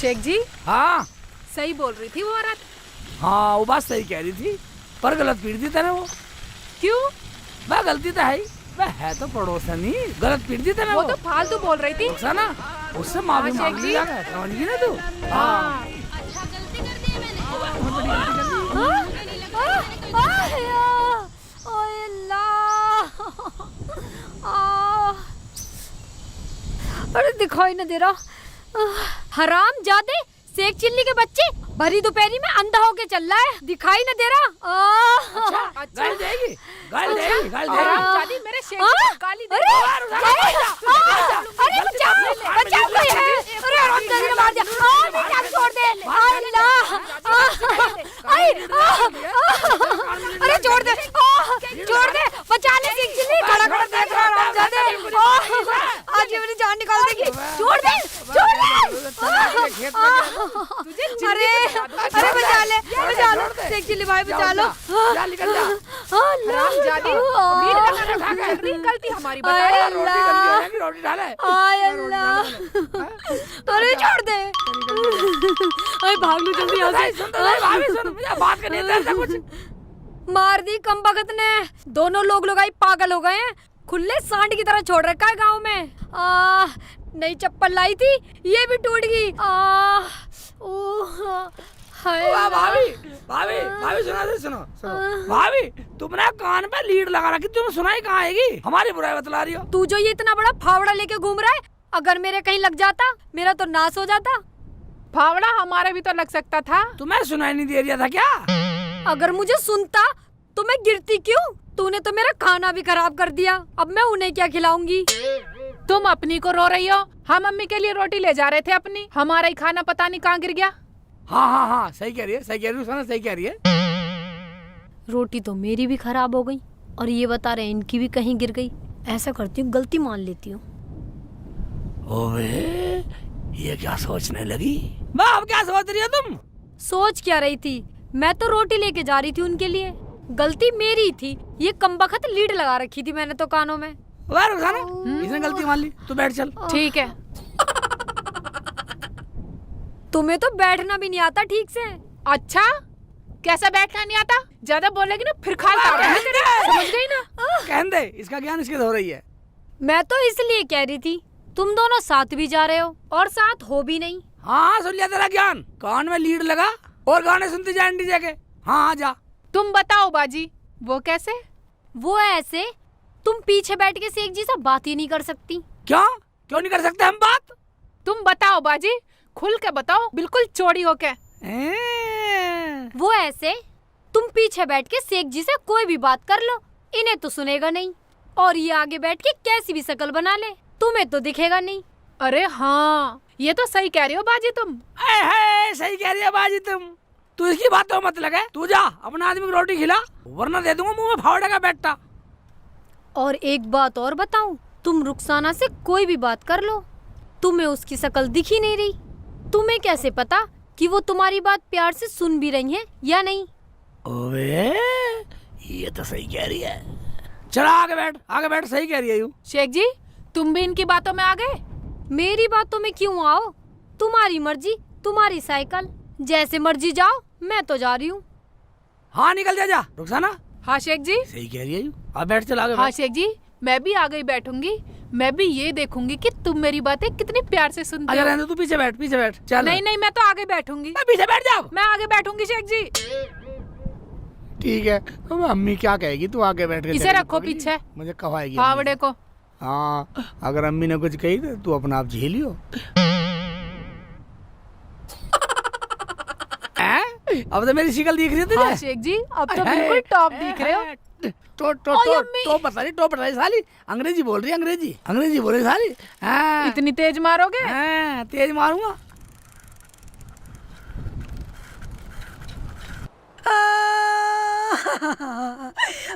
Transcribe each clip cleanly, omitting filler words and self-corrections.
शेख जी, हाँ सही बोल रही थी वो औरत। हाँ, वो बात सही कह रही थी, पर गलत पीट दी तेरे वो। क्यों? वह गलती तो है ही, वह है तो पड़ोसनी, गलत पीट दी तेरे वो तो फालतू बोल रही थी। ना, उससे माफी हाँ, मांग शेख ली जी। जाकर, समझ गई ना तू? हाँ। बहुत बड़ी गलती कर दी। अरे दिखाई न दे रहा। हराम जादे, शेख चिल्ली के बच्चे, भरी दोपहरी में अंधा होके चल रहा है, दिखाई न दे रहा। अच्छा, गाली देगी, गाली देगी, गाली हरामजादी, देगी। मेरे शेख जी को गाली दे। अरे बचाओ, बचाओ कोई है। अरे हरामजादी ने मार दिया। मेरी जान छोड़ दे। अल्लाह, अरे छोड़ दे, छोड़ दे, बचा ले शेख चिल्ली। खड़ा खड़ा देख रहा हरामजादे। आज ये मेरी जान निकाल देगी। छोड़ दे, छोड़ दे। अरे अरे बचा ले, बचा लो शेख चिल्ली भाई, बचा लो। जा, निकल जा। हरामजादी, भीड़ लगाना उठा के चल रही, गलती हमारी बता। रोटी गंदी हो जाएगी, रोटी डाले। आय अल्लाह, अरे छोड़ दे। अरे भाग लो जल्दी यहाँ से। सुन तो सही, भाभी सुन, मुझे बात करनी है तेरे कुछ। मार दी कम बखत ने, दोनों लोग लगाई पागल हो गए हैं। खुले सांड की तरह छोड़ रखा है गांव में। नई चप्पल लाई थी, ये भी टूट गई। भाभी भाभी भाभी सुनो भाभी, तुमने कान पे लीड लगा रखी, तुम्हें सुनाई कहाँ आएगी? हमारी बुराई बतला रही हो। तू जो ये इतना बड़ा फावड़ा लेके घूम रहा है, अगर मेरे कहीं लग जाता, मेरा तो नाश हो जाता। फावड़ा हमारे भी तो लग सकता था। तुम्हें सुनाई नहीं दे रहा था क्या? अगर मुझे सुनता तो मैं गिरती क्यों? तूने तो मेरा खाना भी खराब कर दिया, अब मैं उन्हें क्या खिलाऊंगी? तुम अपनी को रो रही हो, हम मम्मी के लिए रोटी ले जा रहे थे अपनी, हमारा ही खाना पता नहीं कहाँ गिर गया। हाँ, सही कह रही है, सही कह रही है, सुना, सही कह रही है। रोटी तो मेरी भी खराब हो गई, और ये बता रहे इनकी भी कहीं गिर गई। ऐसा करती हूँ, गलती मान लेती हूँ। ओए, ये क्या सोचने लगी? वाह, अब क्या सोच रही हो तुम? सोच क्या रही थी? मैं तो रोटी लेके जा रही थी उनके लिए, गलती मेरी थी। ये कमबख्त लीड लगा रखी थी मैंने तो कानों में। वाह रुखसाना, इसने गलती मान ली, तू बैठ चल। ठीक है। तुम्हें तो बैठना भी नहीं आता ठीक से। अच्छा, कैसा बैठना नहीं आता? ज्यादा बोलेगी ना फिर खाल काट दूंगी तेरी, समझ गई ना? कहने दे, इसका ज्ञान इसके हो रही है। मैं तो इसलिए कह रही थी, तुम दोनों साथ भी जा रहे हो और साथ हो भी नहीं। हाँ, सुन लिया तेरा ज्ञान। कान में लीड लगा और गाने सुनती जा डीजे के। हाँ, जा। तुम बताओ बाजी, वो कैसे? वो ऐसे, तुम पीछे बैठ के शेख जी से बात ही नहीं कर सकती। क्यों नहीं कर सकते हम बात? तुम बताओ बाजी, खुल के बताओ, बिल्कुल चौड़ी होके। वो ऐसे, तुम पीछे बैठ के शेख जी से कोई भी बात कर लो, इन्हें तो सुनेगा नहीं, और ये आगे बैठ के कैसी भी शक्ल बना ले, तुम्हें तो दिखेगा नहीं। अरे हाँ, ये तो सही कह रही हो बाजी तुम। सही कह रही है बाजी तुम। तू इसकी बातों मत लगे, तू जा अपना आदमी को रोटी खिला, वरना दे दूंगा मुंह में फावड़े का बैठा। और एक बात और बताऊं, तुम रुखसाना से कोई भी बात कर लो, तुम्हें उसकी शक्ल दिख ही नहीं रही। तुम्हें कैसे पता कि वो तुम्हारी बात प्यार से सुन भी रही है या नहीं? ओए, ये तो सही कह रही है। चला आगे बैठ, सही कह रही है यू। शेख जी, तुम भी इनकी बातों में आ गए? मेरी बातों में क्यों आओ? तुम्हारी मर्जी, तुम्हारी साइकिल, जैसे मर्जी जाओ, मैं तो जा रही हूँ। हाँ, निकल जा रुखसाना। हाँ शेख जी। सही कह रही है यू। अब बैठ, चल आगे। हाँ शेख जी, मैं भी आगे ही बैठूंगी, मैं भी ये देखूंगी कि तुम मेरी बातें कितनी प्यार से सुनते हो। अगर तू पीछे बैठ चल। नहीं, मैं तो आगे बैठूंगी। पीछे बैठ जा। मैं आगे बैठूंगी शेख जी। ठीक है, अब अम्मी क्या कहेगी, तू आगे बैठ के। इसे रखो पीछे, मुझे कवाएगी फावड़े को। हाँ, अगर अम्मी ने कुछ कही तो तू अपना आप झेलियो। अब तो मेरी शिकल दिख रही है तुझे? हाँ शेख जी, अब तो बिल्कुल टॉप दिख रहे हो। टॉप बता रही साली, अंग्रेजी बोल रही है, अंग्रेजी बोल रही साली। हाँ, इतनी तेज मारोगे? हाँ, तेज मारूंगा।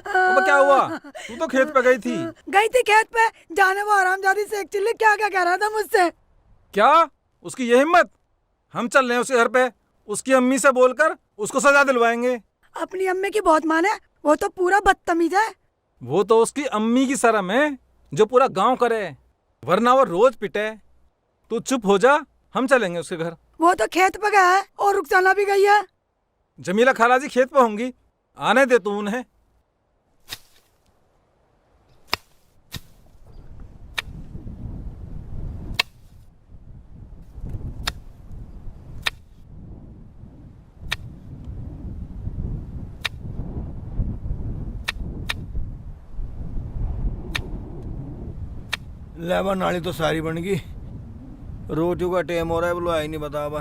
अब क्या हुआ? तू तो खेत पे गई थी। गई थी खेत पे, जाने वो हरामजादी शेख चिल्ली क्या क्या कह रहा था मुझसे। क्या? उसकी ये हिम्मत? हम चल रहे हैं उसके घर पे, उसकी अम्मी से बोलकर उसको सजा दिलवाएंगे। अपनी अम्मी की बहुत माने, वो तो पूरा बदतमीज है। वो तो उसकी अम्मी की शर्म है जो पूरा गांव करे, वरना वो रोज पिटे। तू चुप हो जा, हम चलेंगे उसके घर। वो तो खेत पे गया है और रुखसाना भी गई है। जमीला खाला जी खेत पे होंगी, आने दे तू उन्हें। लेबर नाली तो सारी बन गई, रोटियों का टाइम हो रहा है, बुलवाया ही नहीं बता बा।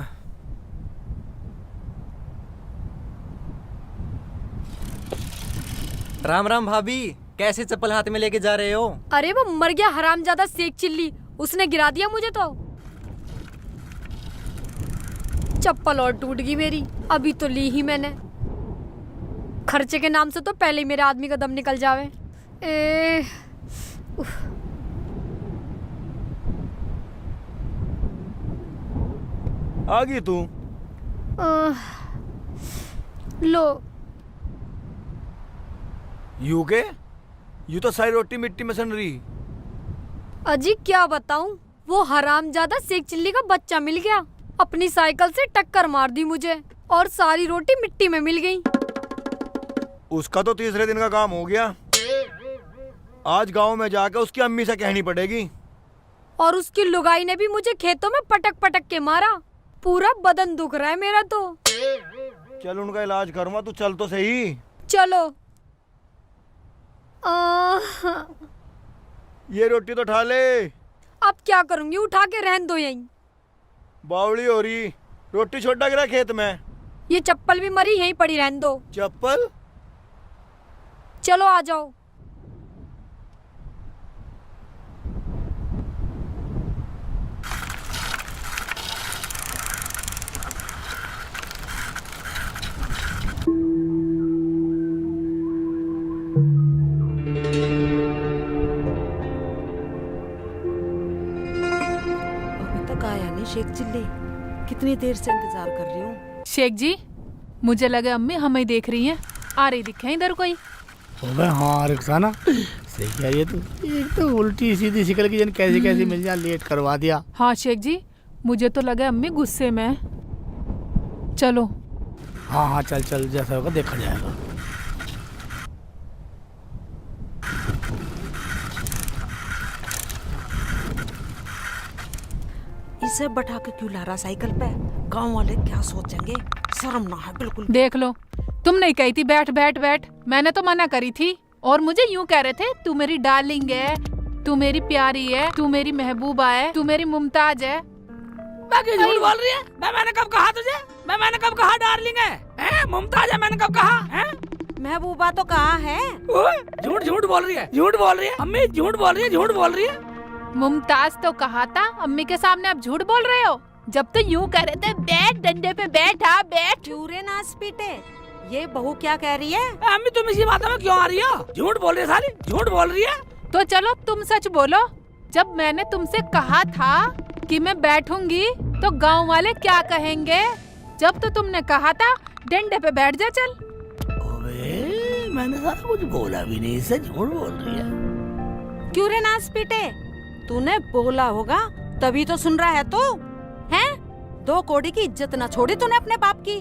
राम राम भाभी, कैसे चप्पल हाथ में लेके जा रहे हो? अरे वो मर गया हरामजादा शेख चिल्ली, उसने गिरा दिया मुझे तो। चप्पल और टूट गई मेरी, अभी तो ली ही मैंने। खर्चे के नाम से तो पहले ही मेरे आदमी का दम निकल जावे। उफ। आ गई तू? लो। यू के? यू तो सारी रोटी मिट्टी में सन रही। अजी क्या बताऊं, वो हरामजादा शेख चिल्ली का बच्चा मिल गया, अपनी साइकिल से टक्कर मार दी मुझे और सारी रोटी मिट्टी में मिल गई। उसका तो तीसरे दिन का काम हो गया। आज गांव में जाकर उसकी अम्मी से कहनी पड़ेगी। और उसकी लुगाई ने भी मुझे खेतों में पटक पटक के मारा, पूरा बदन दुख रहा है मेरा तो। चल उनका इलाज करूंगा, तू चल तो सही। चलो। ये रोटी तो उठा ले। अब क्या करूंगी, उठा के रहन दो यहीं। बावड़ी हो रही, रोटी छोटा गिरा खेत में। ये चप्पल भी मरी, यहीं पड़ी रहन दो। चप्पल? चलो आ जाओ। शेख चिल्ली, कितनी देर से इंतजार कर रही हूँ। शेख जी, मुझे लगे अम्मी हमें देख रही हैं, आ रही दिखे इधर कोई। अबे हाँ रुखसाना, सही कह रही है तू। एक तो उल्टी सीधी शिकल की जन कैसे कैसे मिल जा, लेट करवा दिया। हाँ शेख जी, मुझे तो लगा अम्मी गुस्से में है। चलो। हाँ हाँ चल चल, जैसा होगा देखा जाएगा। इसे बैठा के क्यों ला रहा साइकिल पे? गांव वाले क्या सोचेंगे, शर्म ना है बिल्कुल। देख लो, तुम नहीं कही थी बैठ बैठ बैठ, मैंने तो मना करी थी। और मुझे यूं कह रहे थे, तू मेरी डार्लिंग है, तू मेरी प्यारी है, तू मेरी महबूबा है, तू मेरी मुमताज है। बाकी झूठ बोल रही है। मैंने कब कहा तुझे? मैंने कब कहा डार्लिंग है? मुमताज है मैंने कब कहा है? महबूबा तो कहा है। झूठ झूठ बोल रही है, झूठ बोल रही है अम्मी, झूठ बोल रही है, झूठ बोल रही है। मुमताज तो कहा था, अम्मी के सामने आप झूठ बोल रहे हो। जब तो यूं कह रहे थे, बैठ डंडे पे बैठा बैठ। चूरे नाच पीटे, ये बहू क्या कह रही है? अम्मी तुम इसी बातों में क्यों आ रही हो? झूठ बोल रही है साली, झूठ बोल रही है। तो चलो तुम सच बोलो, जब मैंने तुमसे कहा था कि मैं बैठूंगी तो गांव वाले क्या कहेंगे? जब तो तुमने कहा था डंडे पे बैठ जा चल। अबे मैंने सारा कुछ बोला भी नहीं, इससे झूठ बोल रही है। क्यों रे नाच पीटे, तूने बोला होगा तभी तो सुन रहा है तू, हैं? 2 कौड़ी की इज्जत ना छोड़ी तूने अपने बाप की।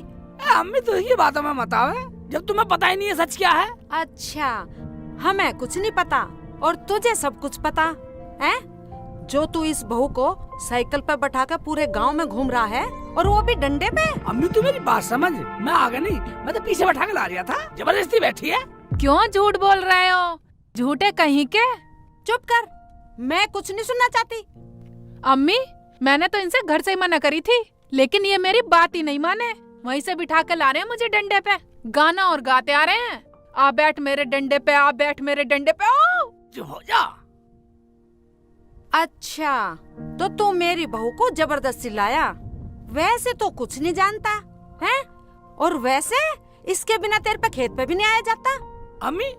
अम्मी तो ये बातों में मत आवे, जब तुम्हें पता ही नहीं है सच क्या है। अच्छा, हमें कुछ नहीं पता और तुझे सब कुछ पता है? जो तू इस बहू को साइकिल पर बैठा कर पूरे गांव में घूम रहा है और वो भी डंडे पे। अम्मी तू मेरी बात समझ, मैं आगे नहीं, मैं तो पीछे बैठा के ला रहा था, जबरदस्ती बैठी है। क्यों झूठ बोल रहे हो? झूठे कहीं के। चुप कर, मैं कुछ नहीं सुनना चाहती। अम्मी, मैंने तो इनसे घर से ही मना करी थी, लेकिन ये मेरी बात ही नहीं माने। वहीं से बिठा के ला रहे हैं मुझे डंडे पे, गाना और गाते आ रहे हैं, आ बैठ मेरे डंडे पे, आ बैठ मेरे डंडे पे। ओ जो हो जा। अच्छा, तो तू मेरी बहू को जबरदस्ती लाया? वैसे तो कुछ नहीं जानता है, और वैसे इसके बिना तेरे पे खेत पे भी नहीं आया जाता। अम्मी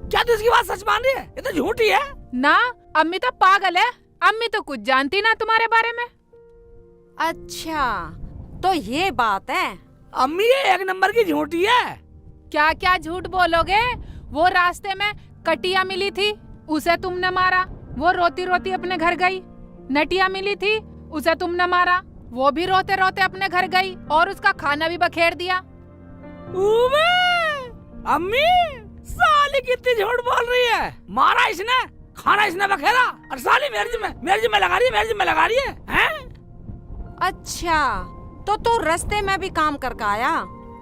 क्या तू इसकी बात सच मान रही है? ये तो झूठी है ना। अम्मी तो पागल है, अम्मी तो कुछ जानती ना तुम्हारे बारे में। अच्छा, तो ये बात है। अम्मी ये 1 नंबर की झूठी है। क्या क्या झूठ बोलोगे? वो रास्ते में कटिया मिली थी, उसे तुमने मारा, वो रोती रोती अपने घर गई। नटिया मिली थी, उसे तुमने मारा। वो भी रोते रोते अपने घर गई और उसका खाना भी बखेर दिया। उबे, अम्मी साली कितनी झूठ बोल रही है। मारा इसने, खाना इसने बखेरा और साली मेरे जिम्मे लगा रही है, मेरे जिम्मे लगा रही है, हैं? अच्छा, तो तू रास्ते में भी काम करके आया।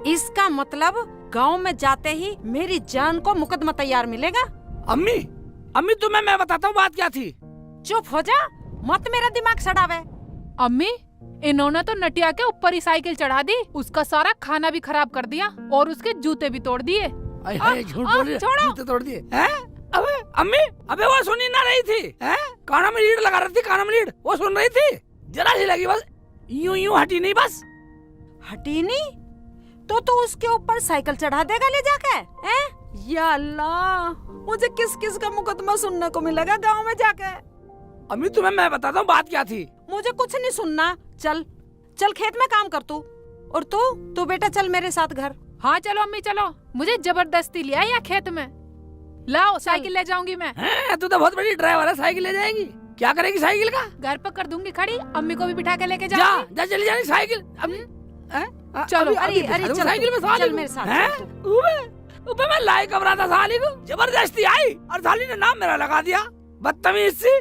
इसका मतलब गांव में जाते ही मेरी जान को मुकदमा तैयार मिलेगा। अम्मी तुम्हें मैं बताता हूँ बात क्या थी। चुप हो जा, मत मेरा दिमाग सड़ावे। अम्मी, इन्होंने तो नटिया के ऊपर ही साइकिल चढ़ा दी, उसका सारा खाना भी खराब कर दिया और उसके जूते भी तोड़ दिए। झूठ बोल रही है, छोड़ो। जूते तोड़ दिए। हैं? अबे अम्मी, अबे वो सुनी ना रही थी, हैं? कानों में लीड लगा रही थी, कानों में लीड, वो सुन रही थी, जरा सी लगी बस, यूं हटी नहीं बस। हटी नहीं तो तू उसके ऊपर साइकिल चढ़ा देगा ले जाके, हैं? या अल्लाह, मुझे किस किस का मुकदमा सुनने को मिलेगा गांव में जाके। अम्मी तुम्हें मैं बताता हूँ बात क्या थी। मुझे कुछ नहीं सुनना, चल चल खेत में काम कर तू। और तू बेटा चल मेरे साथ घर। हाँ चलो अम्मी चलो, मुझे जबरदस्ती लिया यहाँ खेत में। लाओ साइकिल ले जाऊंगी मैं। हैं, तू तो बहुत बड़ी ड्राइवर है, साइकिल ले जाएगी, क्या करेगी साइकिल का? घर पर कर दूंगी खड़ी, अम्मी को भी बिठा के लेके जा जाऊंगी। जा चली जानी साइकिल। अम्मी, चलो, अरे चल साइकिल में साली चल को। मेरे साथ हैं? चल तू। उबे मैं लाई घबरा था साली को, जबरदस्ती आई और साली ने नाम मेरा लगा दिया, बदतमीज सी।